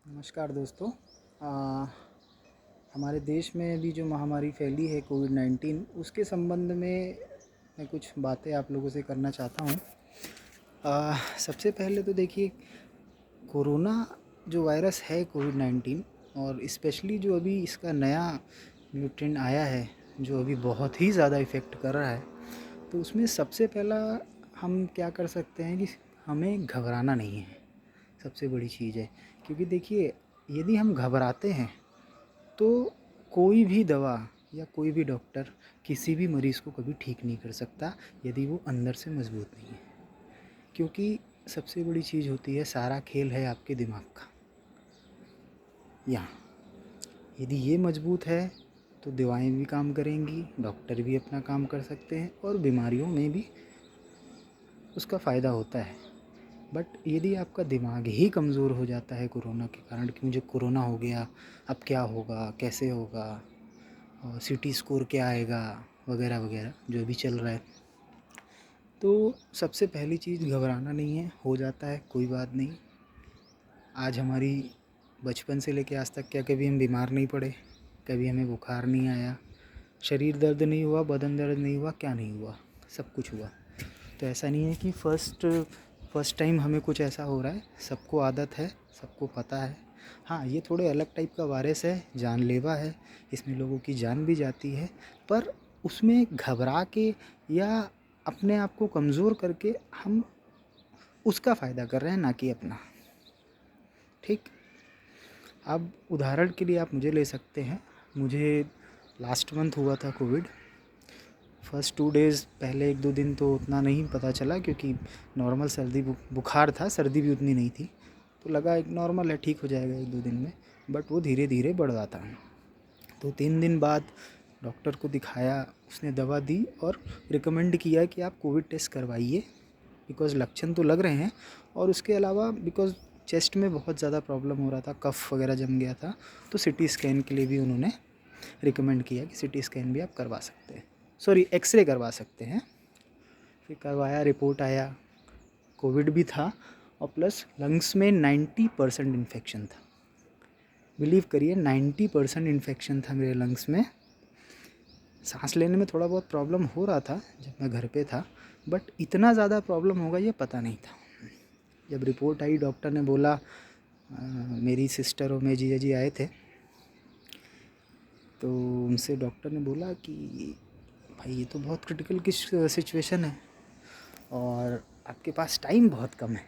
नमस्कार दोस्तों। आ, हमारे देश में अभी जो महामारी फैली है कोविड-19 उसके संबंध में मैं कुछ बातें आप लोगों से करना चाहता हूँ। सबसे पहले तो देखिए, कोरोना जो वायरस है कोविड-19 और स्पेशली जो अभी इसका नया म्यूटेंट आया है जो अभी बहुत ही ज़्यादा इफ़ेक्ट कर रहा है, तो उसमें सबसे पहला हम क्या कर सकते हैं कि हमें घबराना नहीं है। सबसे बड़ी चीज़ है, क्योंकि देखिए, यदि हम घबराते हैं तो कोई भी दवा या कोई भी डॉक्टर किसी भी मरीज़ को कभी ठीक नहीं कर सकता यदि वो अंदर से मजबूत नहीं है। क्योंकि सबसे बड़ी चीज़ होती है, सारा खेल है आपके दिमाग का। यहाँ यदि ये मजबूत है तो दवाएं भी काम करेंगी, डॉक्टर भी अपना काम कर सकते हैं और बीमारियों में भी उसका फ़ायदा होता है। बट यदि आपका दिमाग ही कमज़ोर हो जाता है कोरोना के कारण कि मुझे कोरोना हो गया, अब क्या होगा, कैसे होगा, और सीटी स्कोर क्या आएगा, वगैरह वगैरह जो अभी चल रहा है, तो सबसे पहली चीज़ घबराना नहीं है। हो जाता है, कोई बात नहीं। आज हमारी बचपन से लेके आज तक क्या कभी हम बीमार नहीं पड़े? कभी हमें बुखार नहीं आया, शरीर दर्द नहीं हुआ, बदन दर्द नहीं हुआ, क्या नहीं हुआ? सब कुछ हुआ। तो ऐसा नहीं है कि फर्स्ट टाइम हमें कुछ ऐसा हो रहा है। सबको आदत है, सबको पता है। हाँ, ये थोड़े अलग टाइप का वायरस है, जानलेवा है, इसमें लोगों की जान भी जाती है। पर उसमें घबरा के या अपने आप को कमज़ोर करके हम उसका फ़ायदा कर रहे हैं, ना कि अपना। ठीक। अब उदाहरण के लिए आप मुझे ले सकते हैं। मुझे लास्ट मंथ हुआ था कोविड। फर्स्ट 2 डेज़ पहले 1-2 दिन तो उतना नहीं पता चला, क्योंकि नॉर्मल सर्दी बुखार था, सर्दी भी उतनी नहीं थी, तो लगा एक नॉर्मल है, ठीक हो जाएगा 1-2 दिन में। बट वो धीरे धीरे बढ़ रहा था। तो 3 दिन बाद डॉक्टर को दिखाया, उसने दवा दी और रिकमेंड किया कि आप कोविड टेस्ट करवाइए, बिकॉज़ लक्षण तो लग रहे हैं। और उसके अलावा बिकॉज़ चेस्ट में बहुत ज़्यादा प्रॉब्लम हो रहा था, कफ़ वगैरह जम गया था, तो सिटी स्कैन के लिए भी उन्होंने रिकमेंड किया कि सिटी स्कैन भी आप करवा सकते हैं, सॉरी एक्सरे करवा सकते हैं। फिर करवाया, रिपोर्ट आया, कोविड भी था और प्लस लंग्स में 90% इन्फेक्शन था। बिलीव करिए, 90% इन्फेक्शन था मेरे लंग्स में। सांस लेने में थोड़ा बहुत प्रॉब्लम हो रहा था जब मैं घर पे था, बट इतना ज़्यादा प्रॉब्लम होगा ये पता नहीं था। जब रिपोर्ट आई, डॉक्टर ने बोला, मेरी सिस्टर और मेरे जीजा जी आए थे, तो उनसे डॉक्टर ने बोला कि भाई ये तो बहुत क्रिटिकल की सिचुएशन है और आपके पास टाइम बहुत कम है।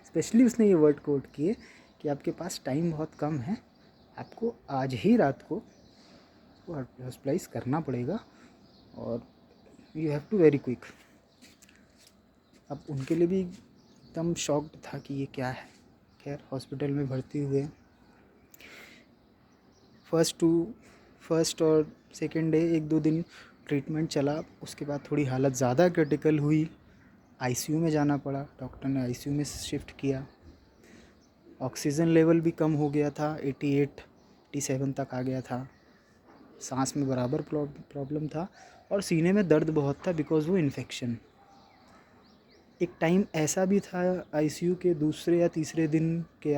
स्पेशली उसने ये वर्ड कोट किए कि आपके पास टाइम बहुत कम है, आपको आज ही रात को हॉस्पिटलाइज करना पड़ेगा और you have to very quick. अब उनके लिए भी एकदम शॉक्ड था कि ये क्या है। खैर, हॉस्पिटल में भर्ती हुए। फर्स्ट और सेकेंड डे 1-2 दिन ट्रीटमेंट चला, उसके बाद थोड़ी हालत ज़्यादा क्रिटिकल हुई, आईसीयू में जाना पड़ा। डॉक्टर ने आईसीयू में शिफ्ट किया। ऑक्सीजन लेवल भी कम हो गया था, 88-87 तक आ गया था। सांस में बराबर प्रॉब्लम था और सीने में दर्द बहुत था, बिकॉज़ वो इन्फेक्शन। एक टाइम ऐसा भी था आईसीयू के दूसरे या तीसरे दिन के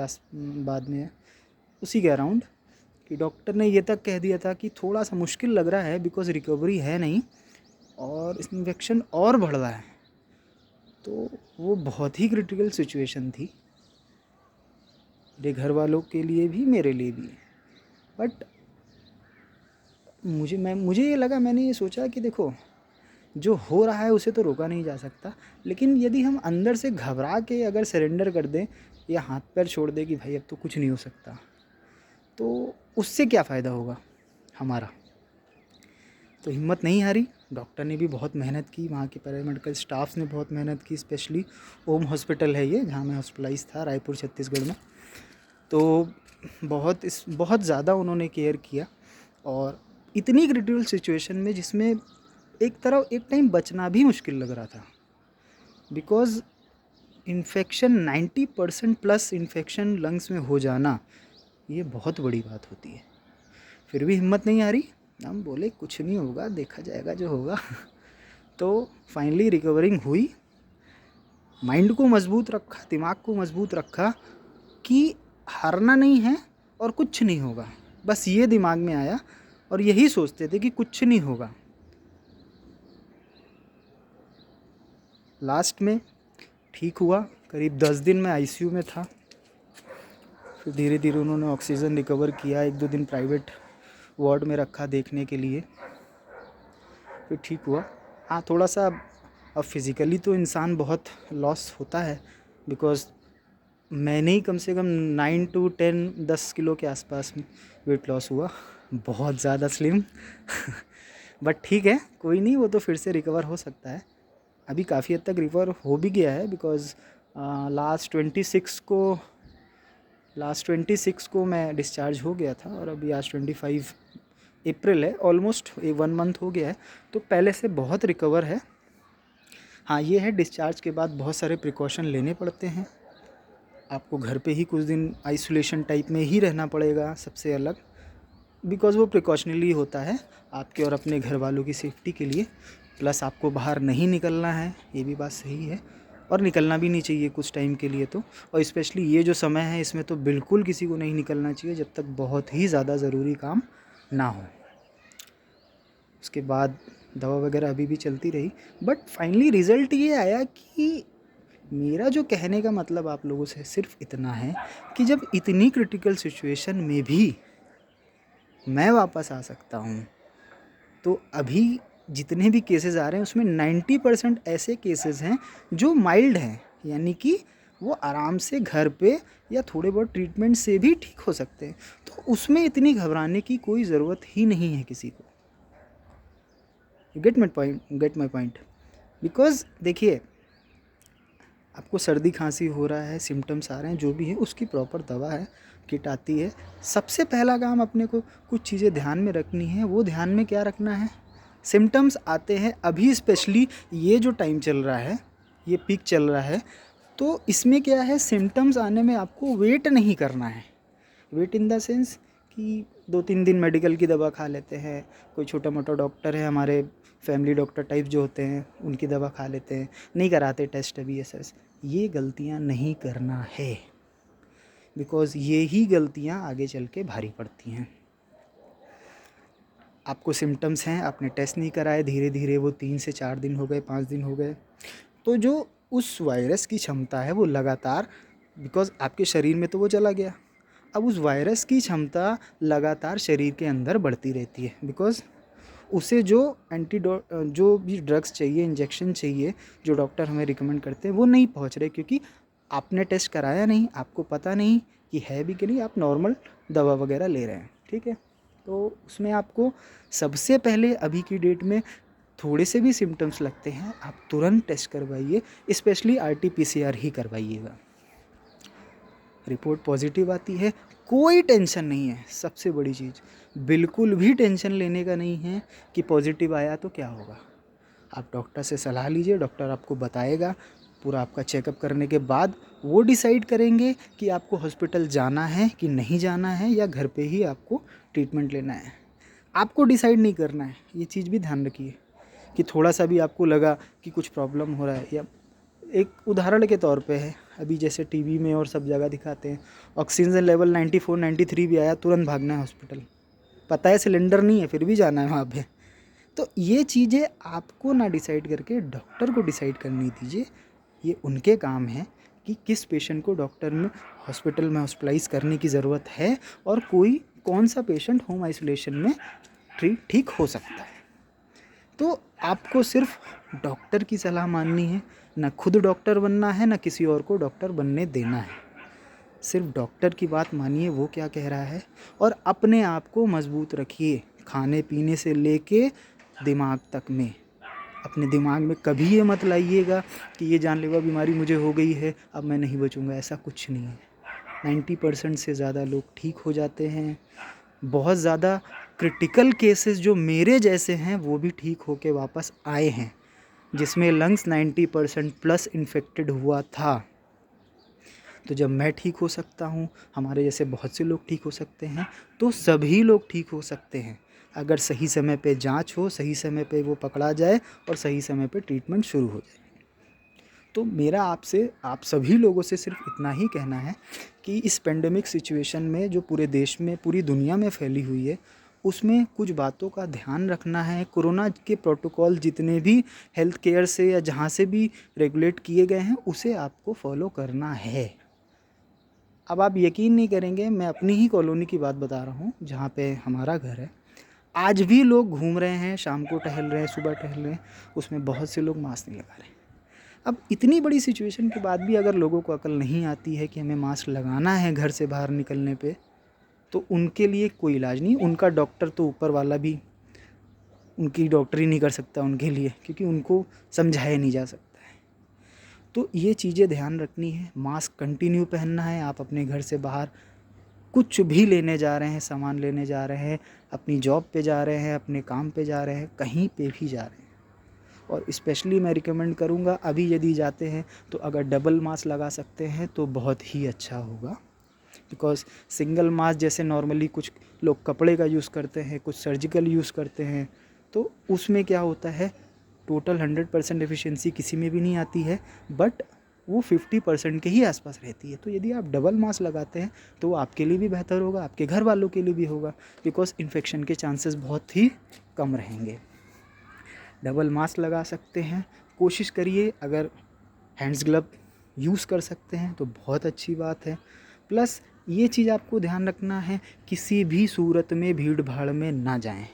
बाद में, उसी के अराउंड, कि डॉक्टर ने ये तक कह दिया था कि थोड़ा सा मुश्किल लग रहा है, बिकॉज़ रिकवरी है नहीं और इन्फेक्शन और बढ़ रहा है। तो वो बहुत ही क्रिटिकल सिचुएशन थी, मेरे घर वालों के लिए भी, मेरे लिए भी। बट मुझे ये लगा, मैंने ये सोचा कि देखो, जो हो रहा है उसे तो रोका नहीं जा सकता, लेकिन यदि हम अंदर से घबरा के अगर सरेंडर कर दें या हाथ पैर छोड़ दें कि भाई अब तो कुछ नहीं हो सकता, तो उससे क्या फ़ायदा होगा हमारा। तो हिम्मत नहीं हारी। डॉक्टर ने भी बहुत मेहनत की, वहाँ के पैरामेडिकल स्टाफ्स ने बहुत मेहनत की। स्पेशली ओम हॉस्पिटल है ये, जहाँ मैं हॉस्पिटलाइज था, रायपुर छत्तीसगढ़ में। तो बहुत ज़्यादा उन्होंने केयर किया। और इतनी क्रिटिकल सिचुएशन में, जिसमें एक टाइम बचना भी मुश्किल लग रहा था, because infection 90% plus infection lungs में हो जाना, ये बहुत बड़ी बात होती है। फिर भी हिम्मत नहीं आ रही, हम बोले कुछ नहीं होगा, देखा जाएगा जो होगा। तो फाइनली रिकवरिंग हुई। माइंड को मज़बूत रखा, दिमाग को मज़बूत रखा कि हारना नहीं है और कुछ नहीं होगा, बस ये दिमाग में आया और यही सोचते थे कि कुछ नहीं होगा। लास्ट में ठीक हुआ, करीब 10 दिन में आईसीयू में था। फिर धीरे धीरे उन्होंने ऑक्सीजन रिकवर किया, 1-2 दिन प्राइवेट वार्ड में रखा देखने के लिए, फिर ठीक हुआ। हाँ, थोड़ा सा अब फिज़िकली तो इंसान बहुत लॉस होता है, बिकॉज़ मैंने ही कम से कम 9 to 10 किलो के आसपास वेट लॉस हुआ, बहुत ज़्यादा स्लिम बट ठीक है, कोई नहीं, वो तो फिर से रिकवर हो सकता है। अभी काफ़ी हद तक रिकवर हो भी गया है, बिकॉज़ लास्ट 26 को मैं डिस्चार्ज हो गया था और अभी आज 25 अप्रैल है, ऑलमोस्ट 1 मंथ हो गया है, तो पहले से बहुत रिकवर है। हाँ, ये है डिस्चार्ज के बाद बहुत सारे प्रिकॉशन लेने पड़ते हैं। आपको घर पे ही कुछ दिन आइसोलेशन टाइप में ही रहना पड़ेगा सबसे अलग, बिकॉज़ वो प्रिकॉशनली होता है आपके और अपने घर वालों की सेफ्टी के लिए। प्लस आपको बाहर नहीं निकलना है, ये भी बात सही है, और निकलना भी नहीं चाहिए कुछ टाइम के लिए तो। और स्पेशली ये जो समय है इसमें तो बिल्कुल किसी को नहीं निकलना चाहिए जब तक बहुत ही ज़्यादा ज़रूरी काम ना हो। उसके बाद दवा वगैरह अभी भी चलती रही, बट फाइनली रिज़ल्ट ये आया कि मेरा जो कहने का मतलब आप लोगों से सिर्फ इतना है कि जब इतनी क्रिटिकल सिचुएशन में भी मैं वापस आ सकता हूँ, तो अभी जितने भी केसेस आ रहे हैं उसमें 90% ऐसे केसेस हैं जो माइल्ड हैं, यानी कि वो आराम से घर पे या थोड़े बहुत ट्रीटमेंट से भी ठीक हो सकते हैं। तो उसमें इतनी घबराने की कोई ज़रूरत ही नहीं है किसी को। Get my point. बिकॉज़ देखिए, आपको सर्दी खांसी हो रहा है, सिम्टम्स आ रहे हैं, जो भी है उसकी प्रॉपर दवा है, किट आती है। सबसे पहला काम अपने को कुछ चीज़ें ध्यान में रखनी है। वो ध्यान में क्या रखना है, सिम्टम्स आते हैं अभी, स्पेशली ये जो टाइम चल रहा है, ये पीक चल रहा है, तो इसमें क्या है, सिम्टम्स आने में आपको वेट नहीं करना है। वेट इन द सेंस कि 2-3 दिन मेडिकल की दवा खा लेते हैं, कोई छोटा मोटा डॉक्टर है हमारे फैमिली डॉक्टर टाइप जो होते हैं, उनकी दवा खा लेते हैं, नहीं कराते टेस्ट अभी एस, ये गलतियां नहीं करना है, बिकॉज़ ये ही गलतियां आगे चल के भारी पड़ती हैं। आपको सिम्टम्स हैं, आपने टेस्ट नहीं कराए, धीरे धीरे वो 3 से 4 दिन हो गए, 5 दिन हो गए, तो जो उस वायरस की क्षमता है वो लगातार, बिकॉज़ आपके शरीर में तो वो चला गया, अब उस वायरस की क्षमता लगातार शरीर के अंदर बढ़ती रहती है, बिकॉज़ उसे जो जो भी ड्रग्स चाहिए, इंजेक्शन चाहिए, जो डॉक्टर हमें रिकमेंड करते हैं, वो नहीं पहुंच रहे, क्योंकि आपने टेस्ट कराया नहीं, आपको पता नहीं कि है भी कि नहीं, आप नॉर्मल दवा वगैरह ले रहे हैं, ठीक है। तो उसमें आपको सबसे पहले अभी की डेट में थोड़े से भी सिम्टम्स लगते हैं, आप तुरंत टेस्ट करवाइए, स्पेशली RT-PCR ही करवाइएगा। रिपोर्ट पॉजिटिव आती है, कोई टेंशन नहीं है। सबसे बड़ी चीज़, बिल्कुल भी टेंशन लेने का नहीं है कि पॉजिटिव आया तो क्या होगा। आप डॉक्टर से सलाह लीजिए, डॉक्टर आपको बताएगा, पूरा आपका चेकअप करने के बाद वो डिसाइड करेंगे कि आपको हॉस्पिटल जाना है कि नहीं जाना है, या घर पे ही आपको ट्रीटमेंट लेना है। आपको डिसाइड नहीं करना है, ये चीज़ भी ध्यान रखिए कि थोड़ा सा भी आपको लगा कि कुछ प्रॉब्लम हो रहा है, या एक उदाहरण के तौर पे है, अभी जैसे टीवी में और सब जगह दिखाते हैं, ऑक्सीजन लेवल 94-93 भी आया, तुरंत भागना है हॉस्पिटल, पता है सिलेंडर नहीं है फिर भी जाना है वहाँ पे। तो ये चीज़ें आपको ना डिसाइड करके डॉक्टर को डिसाइड करनी दीजिए। ये उनके काम है कि किस पेशेंट को डॉक्टर में हॉस्पिटल में हॉस्पिटलाइज करने की ज़रूरत है, और कौन सा पेशेंट होम आइसोलेशन में ठीक हो सकता है। तो आपको सिर्फ डॉक्टर की सलाह माननी है, ना खुद डॉक्टर बनना है, ना किसी और को डॉक्टर बनने देना है। सिर्फ डॉक्टर की बात मानिए, वो क्या कह रहा है, और अपने आप को मजबूत रखिए, खाने पीने से लेके दिमाग तक में। अपने दिमाग में कभी ये मत लाइएगा कि ये जानलेवा बीमारी मुझे हो गई है, अब मैं नहीं बचूंगा, ऐसा कुछ नहीं है। 90% से ज़्यादा लोग ठीक हो जाते हैं। बहुत ज़्यादा क्रिटिकल केसेस जो मेरे जैसे हैं वो भी ठीक होके वापस आए हैं, जिसमें लंग्स 90% प्लस इन्फेक्टेड हुआ था। तो जब मैं ठीक हो सकता हूँ, हमारे जैसे बहुत से लोग ठीक हो सकते हैं, तो सभी लोग ठीक हो सकते हैं, अगर सही समय पे जांच हो, सही समय पे वो पकड़ा जाए और सही समय पे ट्रीटमेंट शुरू हो जाए। तो मेरा आपसे, आप सभी लोगों से सिर्फ इतना ही कहना है कि इस पेंडेमिक सिचुएशन में जो पूरे देश में, पूरी दुनिया में फैली हुई है, उसमें कुछ बातों का ध्यान रखना है। कोरोना के प्रोटोकॉल जितने भी हेल्थ केयर से या जहाँ से भी रेगुलेट किए गए हैं, उसे आपको फॉलो करना है। अब आप यकीन नहीं करेंगे, मैं अपनी ही कॉलोनी की बात बता रहा हूँ जहाँ पे हमारा घर है। आज भी लोग घूम रहे हैं, शाम को टहल रहे हैं, सुबह टहल रहे हैं, उसमें बहुत से लोग मास्क नहीं लगा रहे। अब इतनी बड़ी सिचुएशन के बाद भी अगर लोगों को अकल नहीं आती है कि हमें मास्क लगाना है घर से बाहर निकलने पे, तो उनके लिए कोई इलाज नहीं। उनका डॉक्टर तो ऊपर वाला भी, उनकी डॉक्टरी नहीं कर सकता उनके लिए, क्योंकि उनको समझाया नहीं जा सकता है। तो ये चीज़ें ध्यान रखनी है। मास्क कंटिन्यू पहनना है। आप अपने घर से बाहर कुछ भी लेने जा रहे हैं, सामान लेने जा रहे हैं, अपनी जॉब पे जा रहे हैं, अपने काम पे जा रहे हैं, कहीं पे भी जा रहे हैं, और स्पेशली मैं रिकमेंड करूँगा अभी यदि जाते हैं तो अगर डबल मास्क लगा सकते हैं तो बहुत ही अच्छा होगा। बिकॉज़ सिंगल मास्क जैसे नॉर्मली कुछ लोग कपड़े का यूज़ करते हैं, कुछ सर्जिकल यूज़ करते हैं, तो उसमें क्या होता है, टोटल 100% एफिशिएंसी किसी में भी नहीं आती है, बट वो 50% के ही आसपास रहती है। तो यदि आप डबल मास्क लगाते हैं तो वो आपके लिए भी बेहतर होगा, आपके घर वालों के लिए भी होगा, बिकॉज़ इन्फेक्शन के चांसेस बहुत ही कम रहेंगे। डबल मास्क लगा सकते हैं। कोशिश करिए, अगर हैंड्स ग्लव यूज़ कर सकते हैं तो बहुत अच्छी बात है। प्लस ये चीज़ आपको ध्यान रखना है, किसी भी सूरत में भीड़ भाड़ में ना जाएं।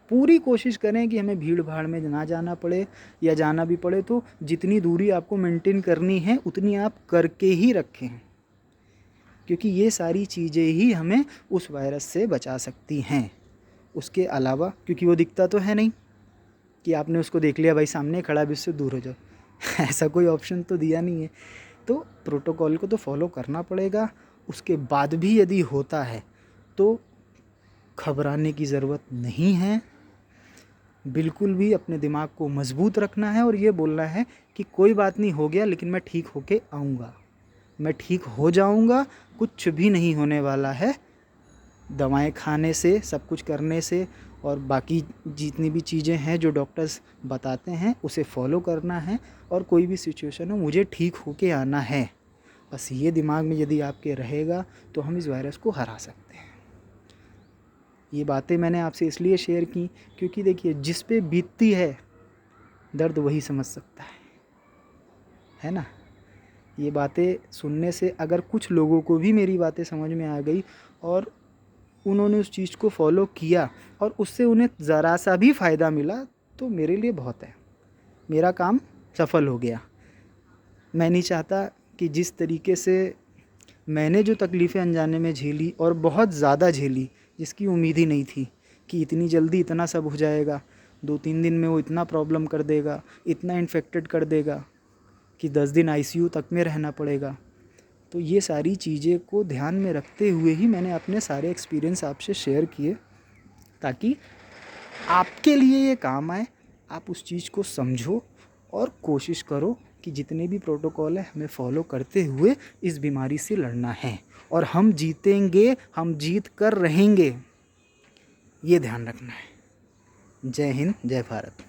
पूरी कोशिश करें कि हमें भीड़ भाड़ में ना जाना पड़े, या जाना भी पड़े तो जितनी दूरी आपको मेंटेन करनी है उतनी आप करके ही रखें, क्योंकि ये सारी चीज़ें ही हमें उस वायरस से बचा सकती हैं। उसके अलावा, क्योंकि वो दिखता तो है नहीं कि आपने उसको देख लिया, भाई सामने खड़ा भी, उससे दूर हो जाओ ऐसा कोई ऑप्शन तो दिया नहीं है। तो प्रोटोकॉल को तो फॉलो करना पड़ेगा। उसके बाद भी यदि होता है तो घबराने की ज़रूरत नहीं है। बिल्कुल भी अपने दिमाग को मजबूत रखना है और ये बोलना है कि कोई बात नहीं, हो गया, लेकिन मैं ठीक होके आऊँगा, मैं ठीक हो जाऊँगा, कुछ भी नहीं होने वाला है। दवाएं खाने से, सब कुछ करने से, और बाकी जितनी भी चीज़ें हैं जो डॉक्टर्स बताते हैं उसे फॉलो करना है, और कोई भी सिचुएशन हो मुझे ठीक होके आना है। बस ये दिमाग में यदि आपके रहेगा तो हम इस वायरस को हरा सकते हैं। ये बातें मैंने आपसे इसलिए शेयर की क्योंकि देखिए, जिस पे बीतती है दर्द वही समझ सकता है ना। ये बातें सुनने से अगर कुछ लोगों को भी मेरी बातें समझ में आ गई और उन्होंने उस चीज़ को फॉलो किया और उससे उन्हें ज़रा सा भी फ़ायदा मिला, तो मेरे लिए बहुत है, मेरा काम सफल हो गया। मैं नहीं चाहता कि जिस तरीके से मैंने जो तकलीफ़ें अनजाने में झेली, और बहुत ज़्यादा झेली, जिसकी उम्मीद ही नहीं थी कि इतनी जल्दी इतना सब हो जाएगा, 2-3 दिन में वो इतना प्रॉब्लम कर देगा, इतना इन्फेक्टेड कर देगा कि 10 दिन आईसीयू तक में रहना पड़ेगा। तो ये सारी चीज़ें को ध्यान में रखते हुए ही मैंने अपने सारे एक्सपीरियंस आपसे शेयर किए, ताकि आपके लिए ये काम आए। आप उस चीज़ को समझो और कोशिश करो कि जितने भी प्रोटोकॉल है हमें फॉलो करते हुए इस बीमारी से लड़ना है, और हम जीतेंगे, हम जीत कर रहेंगे, ये ध्यान रखना है। जय हिंद, जय भारत।